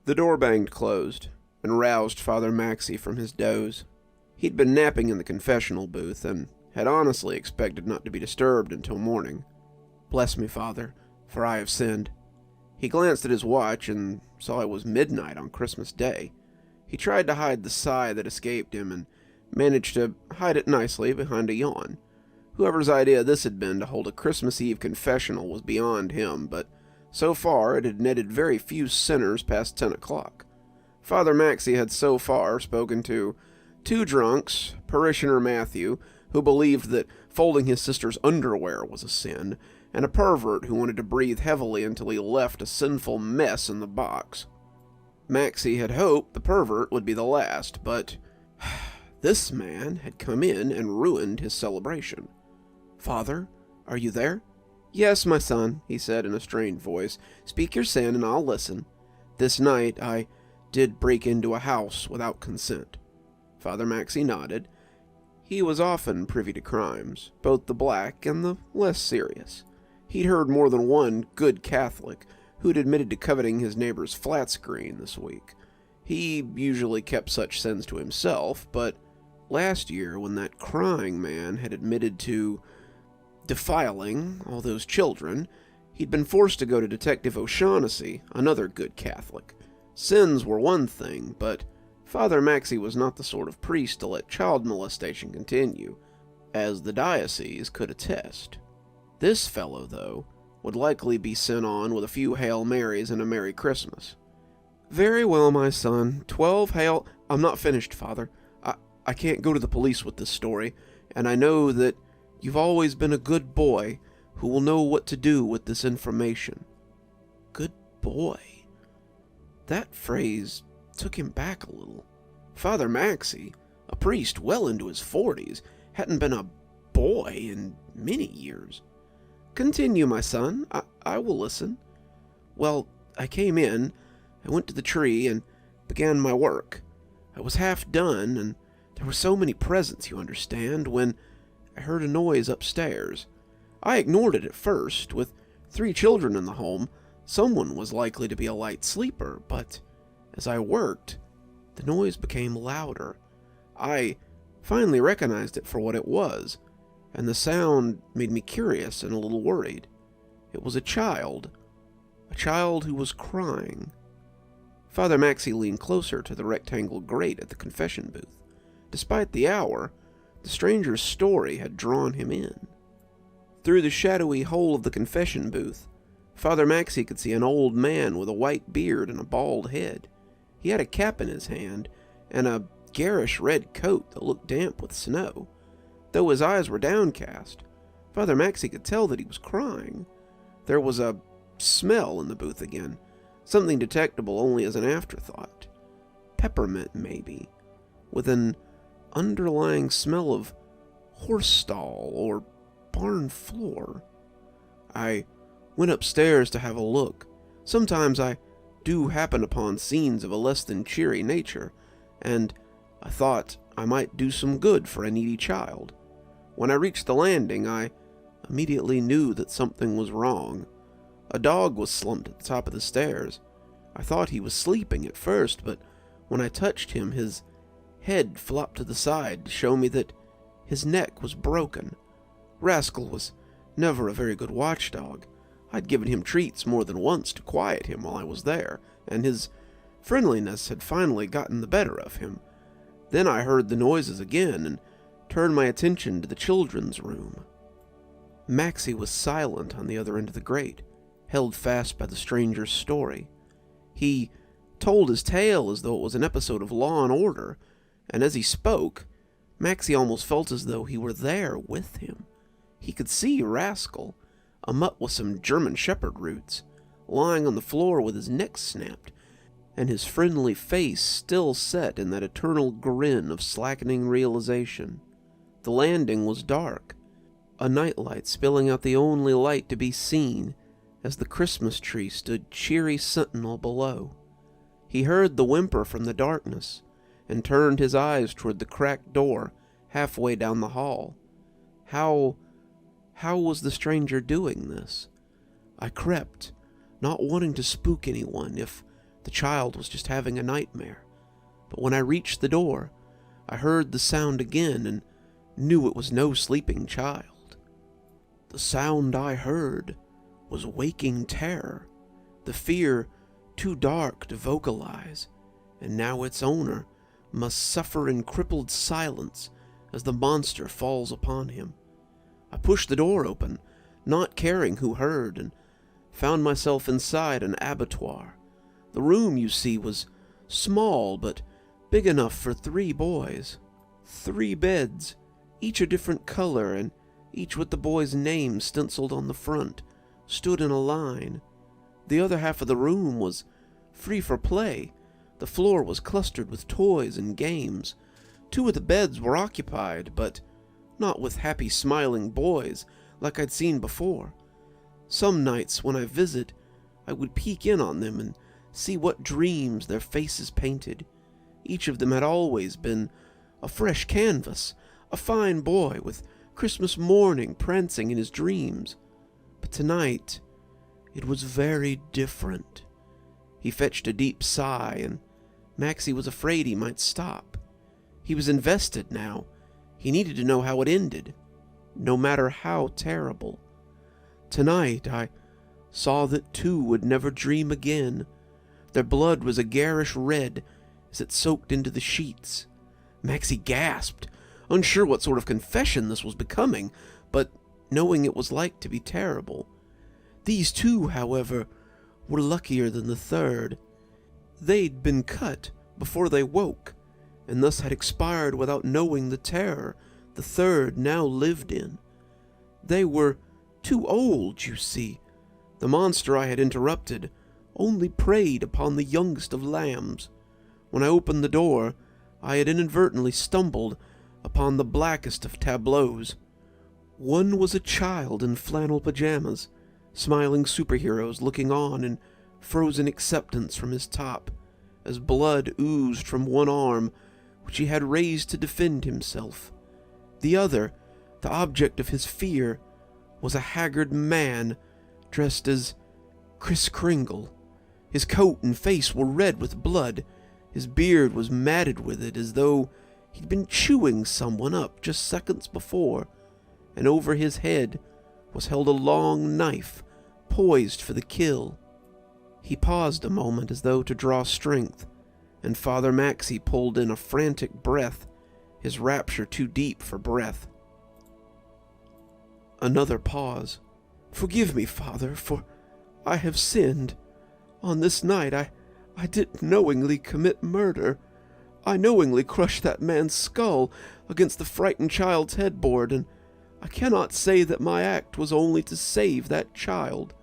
The door banged closed and roused Father Maxey from his doze. He'd been napping in the confessional booth and had honestly expected not to be disturbed until morning. "Bless me, Father, for I have sinned." He glanced at his watch and saw it was midnight on Christmas Day. He tried to hide the sigh that escaped him and managed to hide it nicely behind a yawn. Whoever's idea this had been to hold a Christmas Eve confessional was beyond him, but so far it had netted very few sinners past 10 o'clock. Father Maxey had so far spoken to 2 drunks, parishioner Matthew, who believed that folding his sister's underwear was a sin, and a pervert who wanted to breathe heavily until he left a sinful mess in the box. Maxey had hoped the pervert would be the last, but this man had come in and ruined his celebration. "Father, are you there?" "Yes, my son," he said in a strained voice. "Speak your sin and I'll listen. This night I did break into a house without consent." Father Maxey nodded. He was often privy to crimes, both the black and the less serious. He'd heard more than one good Catholic who'd admitted to coveting his neighbor's flat screen this week. He usually kept such sins to himself, but last year, when that crying man had admitted to defiling all those children, he'd been forced to go to Detective O'Shaughnessy, another good Catholic. Sins were one thing, but Father Maxey was not the sort of priest to let child molestation continue, as the diocese could attest. This fellow, though, would likely be sent on with a few Hail Marys and a Merry Christmas. "Very well, my son. 12 Hail—" "I'm not finished, Father. I can't go to the police with this story, and I know that you've always been a good boy who will know what to do with this information." Good boy. That phrase took him back a little. Father Maxey, a priest well into his 40s, hadn't been a boy in many years. "Continue, my son. I will listen." "Well, I came in, I went to the tree, and began my work. I was half done, and there were so many presents, you understand, when I heard a noise upstairs. I ignored it at first. With 3 children in the home, someone was likely to be a light sleeper, but as I worked, the noise became louder. I finally recognized it for what it was, and the sound made me curious and a little worried. It was a child who was crying." Father Maxey leaned closer to the rectangle grate at the confession booth. Despite the hour, the stranger's story had drawn him in. Through the shadowy hole of the confession booth, Father Maxey could see an old man with a white beard and a bald head. He had a cap in his hand, and a garish red coat that looked damp with snow. Though his eyes were downcast, Father Maxey could tell that he was crying. There was a smell in the booth again, something detectable only as an afterthought. Peppermint, maybe, with an underlying smell of horse stall or barn floor. I went upstairs to have a look. Sometimes I do happen upon scenes of a less than cheery nature, and I thought I might do some good for a needy child. When I reached the landing, I immediately knew that something was wrong. A dog was slumped at the top of the stairs. I thought he was sleeping at first, but when I touched him, his head flopped to the side to show me that his neck was broken. Rascal was never a very good watchdog. I'd given him treats more than once to quiet him while I was there, and his friendliness had finally gotten the better of him. Then I heard the noises again and turned my attention to the children's room. Maxey was silent on the other end of the grate, held fast by the stranger's story. He told his tale as though it was an episode of Law and Order, and as he spoke, Maxey almost felt as though he were there with him. He could see Rascal, a mutt with some German shepherd roots, lying on the floor with his neck snapped, and his friendly face still set in that eternal grin of slackening realization. The landing was dark, a nightlight spilling out the only light to be seen as the Christmas tree stood cheery sentinel below. He heard the whimper from the darkness, and turned his eyes toward the cracked door halfway down the hall. How was the stranger doing this? I crept, not wanting to spook anyone, if The child was just having a nightmare. But when I reached the door, I heard the sound again and knew it was no sleeping child. The sound I heard was waking terror, the fear too dark to vocalize, and now its owner must suffer in crippled silence as the monster falls upon him. I pushed the door open, not caring who heard, and found myself inside an abattoir. The room, you see, was small but big enough for 3 boys. 3 beds, each a different color and each with the boy's name stenciled on the front, stood in a line. The other half of the room was free for play. The floor was clustered with toys and games. 2 of the beds were occupied, but not with happy, smiling boys like I'd seen before. Some nights when I visit, I would peek in on them and see what dreams their faces painted. Each of them had always been a fresh canvas, a fine boy with Christmas morning prancing in his dreams. But tonight, it was very different. He fetched a deep sigh, and Maxie was afraid he might stop. He was invested now. He needed to know how it ended, no matter how terrible. Tonight, I saw that 2 would never dream again. Their blood was a garish red as it soaked into the sheets. Maxie gasped, unsure what sort of confession this was becoming, but knowing it was like to be terrible. These 2, however, were luckier than the 3rd. They'd been cut before they woke, and thus had expired without knowing the terror the 3rd now lived in. They were too old, you see. The monster I had interrupted only preyed upon the youngest of lambs. When I opened the door, I had inadvertently stumbled upon the blackest of tableaus. One was a child in flannel pajamas, smiling superheroes looking on in frozen acceptance from his top, as blood oozed from one arm, which he had raised to defend himself. The other, the object of his fear, was a haggard man dressed as Kris Kringle. His coat and face were red with blood. His beard was matted with it as though he'd been chewing someone up just seconds before, and over his head was held a long knife, poised for the kill. He paused a moment as though to draw strength, and Father Maxie pulled in a frantic breath, his rapture too deep for breath. Another pause. "Forgive me, Father, for I have sinned. On this night I didn't knowingly commit murder. I knowingly crushed that man's skull against the frightened child's headboard, and I cannot say that my act was only to save that child.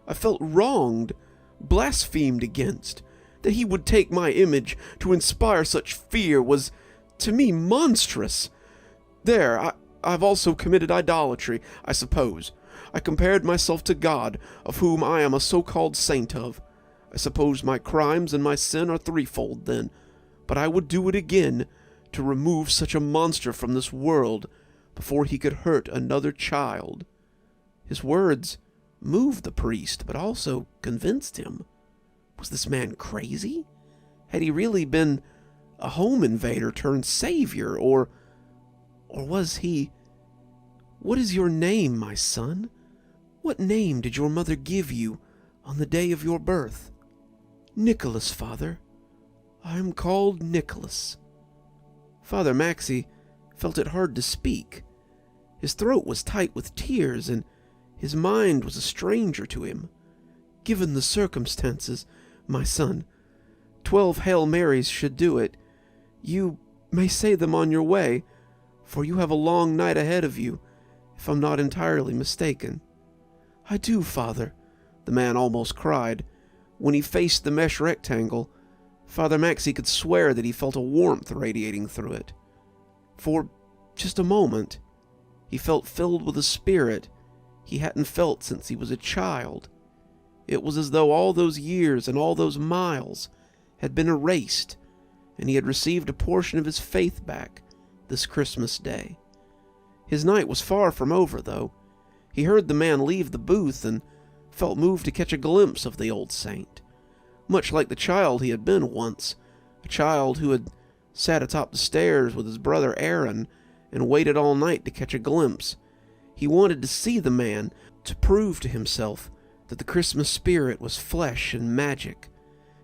I felt wronged, blasphemed against. That he would take my image to inspire such fear was, to me, monstrous. There, I've also committed idolatry, I suppose. I compared myself to God, of whom I am a so-called saint of. I suppose my crimes and my sin are threefold, then. But I would do it again, to remove such a monster from this world, before he could hurt another child." His words moved the priest, but also convinced him. Was this man crazy? Had he really been a home invader turned savior, or was he... "What is your name, my son? What name did your mother give you on the day of your birth?" "Nicholas, Father. I am called Nicholas." Father Maxie felt it hard to speak. His throat was tight with tears, and his mind was a stranger to him. "Given the circumstances, my son, 12 Hail Marys should do it. You may say them on your way, for you have a long night ahead of you, if I'm not entirely mistaken." "I do, Father," the man almost cried. When he faced the mesh rectangle, Father Maxie could swear that he felt a warmth radiating through it. For just a moment, he felt filled with a spirit he hadn't felt since he was a child. It was as though all those years and all those miles had been erased, and he had received a portion of his faith back this Christmas Day. His night was far from over, though. He heard the man leave the booth and felt moved to catch a glimpse of the old saint. much like the child he had been once, a child who had sat atop the stairs with his brother Aaron and waited all night to catch a glimpse. He wanted to see the man, to prove to himself that the Christmas spirit was flesh and magic.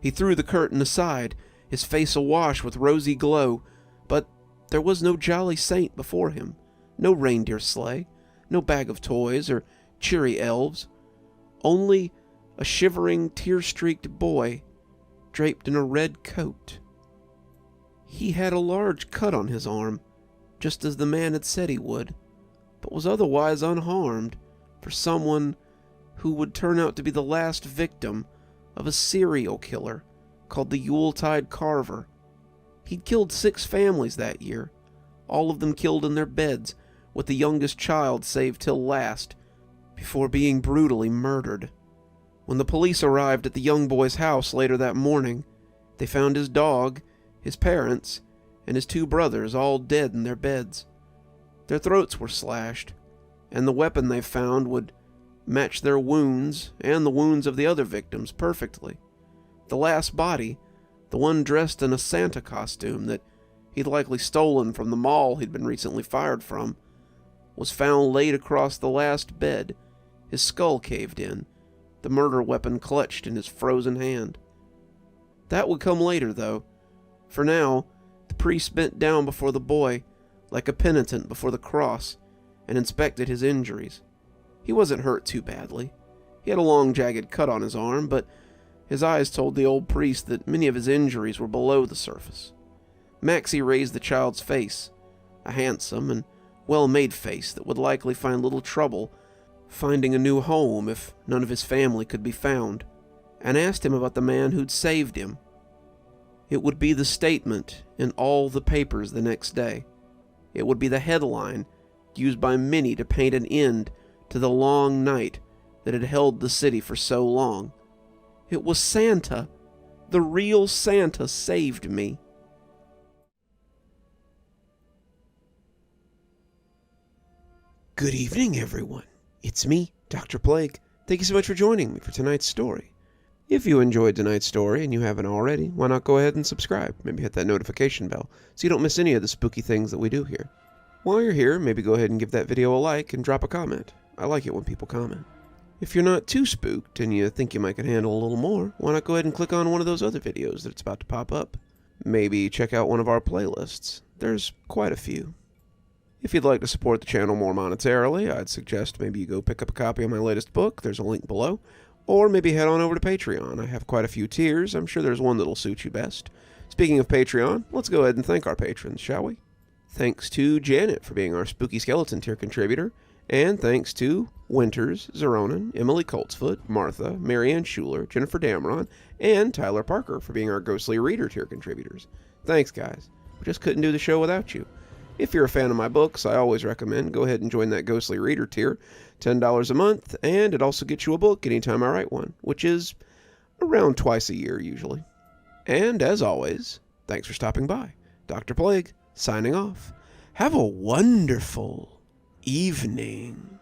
He threw the curtain aside, his face awash with rosy glow, but there was no jolly saint before him, no reindeer sleigh, no bag of toys or cheery elves, only a shivering, tear-streaked boy draped in a red coat. He had a large cut on his arm, just as the man had said he would, but was otherwise unharmed, for someone who would turn out to be the last victim of a serial killer called the Yuletide Carver. He'd killed 6 families that year, all of them killed in their beds, with the youngest child saved till last, before being brutally murdered. When the police arrived at the young boy's house later that morning, they found his dog, his parents, and his 2 brothers all dead in their beds. Their throats were slashed, and the weapon they found would match their wounds and the wounds of the other victims perfectly. The last body, the one dressed in a Santa costume that he'd likely stolen from the mall he'd been recently fired from, was found laid across the last bed, his skull caved in, the murder weapon clutched in his frozen hand. That would come later, though. For now, the priest bent down before the boy, like a penitent before the cross, and inspected his injuries. He wasn't hurt too badly. He had a long, jagged cut on his arm, but his eyes told the old priest that many of his injuries were below the surface. Maxie raised the child's face, a handsome and well-made face that would likely find little trouble finding a new home if none of his family could be found, and asked him about the man who'd saved him. It would be the statement in all the papers the next day. It would be the headline used by many to paint an end to the long night that had held the city for so long. It was Santa. The real Santa saved me. Good evening, everyone. It's me, Dr. Plague. Thank you so much for joining me for tonight's story. If you enjoyed tonight's story and you haven't already, why not go ahead and subscribe? Maybe hit that notification bell so you don't miss any of the spooky things that we do here. While you're here, maybe go ahead and give that video a like and drop a comment. I like it when people comment. If you're not too spooked and you think you might can handle a little more, why not go ahead and click on one of those other videos that's about to pop up? Maybe check out one of our playlists. There's quite a few. If you'd like to support the channel more monetarily, I'd suggest maybe you go pick up a copy of my latest book. There's a link below. Or maybe head on over to Patreon. I have quite a few tiers. I'm sure there's one that'll suit you best. Speaking of Patreon, let's go ahead and thank our patrons, shall we? Thanks to Janet for being our Spooky Skeleton tier contributor. And thanks to Winters, Xaronan, Emily Coltsfoot, Martha, Marianne Schuler, Jennifer Damron, and Tyler Parker for being our Ghostly Reader tier contributors. Thanks, guys. We just couldn't do the show without you. If you're a fan of my books, I always recommend go ahead and join that Ghostly Reader tier. $10 a month, and it also gets you a book anytime I write one, which is around twice a year usually. And as always, thanks for stopping by. Dr. Plague, signing off. Have a wonderful evening.